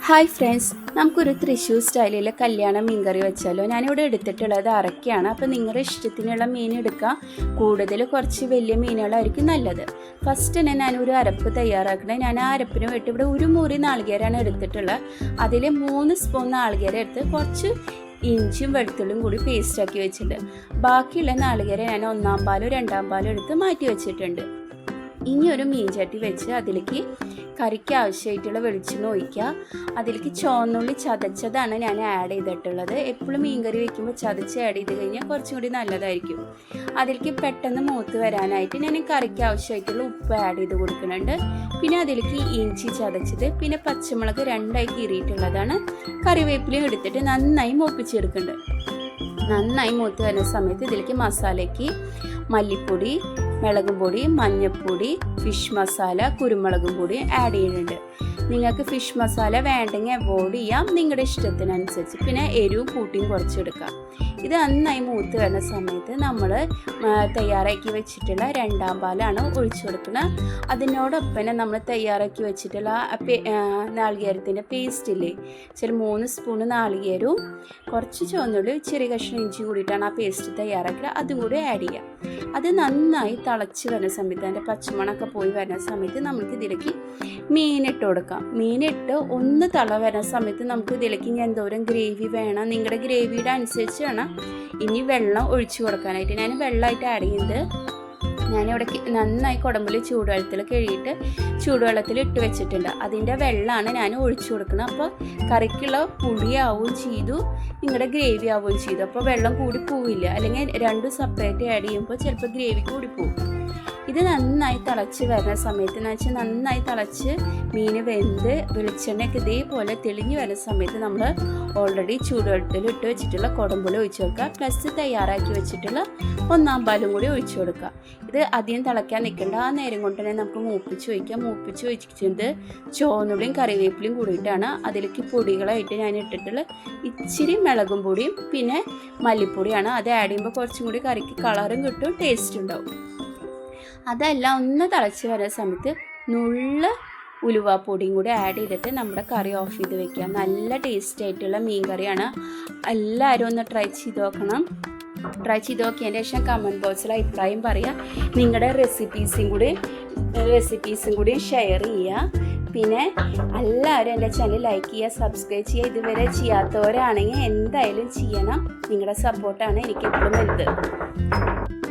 Hi friends, നമുക്കൊരു തൃശ്ശൂർ സ്റ്റൈലിലെ കല്യാണം മീൻകറി വെച്ചാലോ. ഞാനിവിടെ എടുത്തിട്ടുള്ളത് അരക്കയാണ്. അപ്പോൾ നിങ്ങളുടെ ഇഷ്ടത്തിനുള്ള മീൻ എടുക്കാം. കൂടുതൽ കുറച്ച് വലിയ മീനുകളായിരിക്കും നല്ലത്. ഫസ്റ്റ് തന്നെ ഞാനൊരു അരപ്പ് തയ്യാറാക്കണേ. ഞാൻ ആ അരപ്പിന് വേണ്ടി ഇവിടെ ഒരു മുറി നാളികേരമാണ് എടുത്തിട്ടുള്ളത്. അതിൽ 3 സ്പൂൺ നാളികേരം എടുത്ത് കുറച്ച് ഇഞ്ചിയും വെളുത്തുള്ളിയും കൂടി പേസ്റ്റാക്കി വെച്ചിട്ടുണ്ട്. ബാക്കിയുള്ള നാളികേരം ഞാൻ 1-ാം പാലും 2-ാം പാലും എടുത്ത് മാറ്റി വെച്ചിട്ടുണ്ട്. ഇനി ഒരു മീൻ ചട്ടി വെച്ച് അതിലേക്ക് കറിക്ക് ആവശ്യമായിട്ടുള്ള വെളിച്ചെണ്ണ ഒഴിക്കുക. അതിലേക്ക് ചുവന്നുള്ളി ചതച്ചതാണ് ഞാൻ ആഡ് ചെയ്തിട്ടുള്ളത്. എപ്പോഴും മീൻ കറി വയ്ക്കുമ്പോൾ ചതച്ച് ആഡ് ചെയ്ത് കഴിഞ്ഞാൽ കുറച്ചും കൂടി നല്ലതായിരിക്കും. അതിലേക്ക് പെട്ടെന്ന് മൂത്ത് വരാനായിട്ട് ഞാൻ കറിക്ക് ആവശ്യമായിട്ടുള്ള ഉപ്പ് ആഡ് ചെയ്ത് കൊടുക്കുന്നുണ്ട്. പിന്നെ അതിലേക്ക് ഇഞ്ചി ചതച്ചത്, പിന്നെ പച്ചമുളക് 2ആയി കീറിയിട്ടുള്ളതാണ്, കറിവേപ്പിലയും എടുത്തിട്ട് നന്നായി മൂപ്പിച്ചെടുക്കുന്നുണ്ട്. നന്നായി മൂത്ത് വരുന്ന സമയത്ത് ഇതിലേക്ക് മസാലയ്ക്ക് മല്ലിപ്പൊടി, മുളകും പൊടി, മഞ്ഞൾപ്പൊടി, ഫിഷ് മസാല, കുരുമുളകും പൊടി ആഡ് ചെയ്യുന്നുണ്ട്. നിങ്ങൾക്ക് ഫിഷ് മസാല വേണ്ടെങ്കിൽ അവോയ്ഡ് ചെയ്യാം, നിങ്ങളുടെ ഇഷ്ടത്തിനനുസരിച്ച്. പിന്നെ എരിവും കൂട്ടിയും കുറച്ചെടുക്കാം. ഇത് നന്നായി മൂത്ത് വരുന്ന സമയത്ത് നമ്മൾ തയ്യാറാക്കി വെച്ചിട്ടുള്ള 2-ാം പാലാണ് ഒഴിച്ചു കൊടുക്കുന്നത്. അതിനോടൊപ്പം നമ്മൾ തയ്യാറാക്കി വെച്ചിട്ടുള്ള നാളികേരത്തിൻ്റെ പേസ്റ്റില്ലേ, 3 സ്പൂൺ നാളികേരവും കുറച്ച് ചുവന്നുള്ളി ചെറിയ കഷ്ണം ഇഞ്ചി കൂടിയിട്ടാണ് ആ പേസ്റ്റ് തയ്യാറാക്കുക. അതും കൂടി ആഡ് ചെയ്യാം. അത് നന്നായി തിളച്ച് വരുന്ന സമയത്ത്, അതിൻ്റെ പച്ചമണമൊക്കെ പോയി വരുന്ന സമയത്ത് നമുക്ക് ഇതിലേക്ക് മീനിട്ട് കൊടുക്കാം. മീനിട്ട് ഒന്ന് തിള വരുന്ന സമയത്ത് നമുക്ക് ഇതിലേക്ക് ഇനി എന്തോരം ഗ്രേവി വേണം, നിങ്ങളുടെ ഗ്രേവിയുടെ അനുസരിച്ച് വേണം ഇനി വെള്ളം ഒഴിച്ചു കൊടുക്കാനായിട്ട്. ഞാൻ വെള്ളമായിട്ട് ആഡ് ചെയ്യുന്നത്, ഞാനിവിടെ നന്നായി കുടമ്പുളി ചൂടുവെള്ളത്തിൽ കഴുകിയിട്ട് ചൂടുവെള്ളത്തിൽ ഇട്ട് വെച്ചിട്ടുണ്ട്. അതിൻ്റെ വെള്ളമാണ് ഞാൻ ഒഴിച്ചു കൊടുക്കുന്നത്. അപ്പോൾ കറിക്കുള്ള പുളിയാവുകയും ചെയ്തു, നിങ്ങളുടെ ഗ്രേവി ആവുകയും ചെയ്തു. അപ്പോൾ വെള്ളം കൂടി പോവില്ല. അല്ലെങ്കിൽ രണ്ടും സെപ്പറേറ്റ് ആഡ് ചെയ്യുമ്പോൾ ചിലപ്പോൾ ഗ്രേവി കൂടി പോകും. ഇത് നന്നായി തിളച്ച് വരുന്ന സമയത്ത് എന്ന് വെച്ചാൽ നന്നായി തിളച്ച് മീൻ വെന്ത് വെളിച്ചെണ്ണയൊക്കെ ഇതേപോലെ തെളിഞ്ഞ് വരുന്ന സമയത്ത് നമ്മൾ ഓൾറെഡി ചൂടുവെള്ളത്തിൽ ഇട്ട് വെച്ചിട്ടുള്ള കുടമ്പുളി ഒഴിച്ചു കൊടുക്കുക. പ്ലസ് തയ്യാറാക്കി വെച്ചിട്ടുള്ള 1-ാം പാലും കൂടി ഒഴിച്ചു കൊടുക്കുക. ഇത് അധികം തിളയ്ക്കാൻ നിൽക്കേണ്ട. ആ നേരം കൊണ്ട് തന്നെ നമുക്ക് മൂപ്പിച്ച് വയ്ക്കാം. മൂപ്പിച്ച് വെച്ചിട്ട് ചുവന്നുള്ളിയും കറിവേപ്പിലയും കൂടിയിട്ടാണ് അതിലേക്ക് പൊടികളായിട്ട് ഞാൻ ഇട്ടിട്ടുള്ള ഇച്ചിരി മുളകും പൊടിയും പിന്നെ മല്ലിപ്പൊടിയാണ്. അത് ആഡ് ചെയ്യുമ്പോൾ കുറച്ചും കൂടി കറിക്ക് കളറും കിട്ടും, ടേസ്റ്റ് ഉണ്ടാവും. അതെല്ലാം ഒന്ന് തിളച്ച് വരുന്ന സമയത്ത് നുള്ള ഉലുവാപ്പൊടിയും കൂടി ആഡ് ചെയ്തിട്ട് നമ്മുടെ കറി ഓഫ് ചെയ്ത് വെക്കുക. നല്ല ടേസ്റ്റ് ആയിട്ടുള്ള മീൻ കറിയാണ്. എല്ലാവരും ഒന്ന് ട്രൈ ചെയ്ത് നോക്കണം. ട്രൈ ചെയ്ത് നോക്കിയതിന് ശേഷം കമൻറ്റ് ബോക്സിൽ അഭിപ്രായം പറയുക. നിങ്ങളുടെ റെസിപ്പീസും കൂടി ഷെയർ ചെയ്യുക. പിന്നെ എല്ലാവരും എൻ്റെ ചാനൽ ലൈക്ക് ചെയ്യുക, സബ്സ്ക്രൈബ് ചെയ്യുക. ഇതുവരെ ചെയ്യാത്തവരാണെങ്കിൽ എന്തായാലും ചെയ്യണം. നിങ്ങളുടെ സപ്പോർട്ടാണ് എനിക്ക് എപ്പോഴും വലുത്.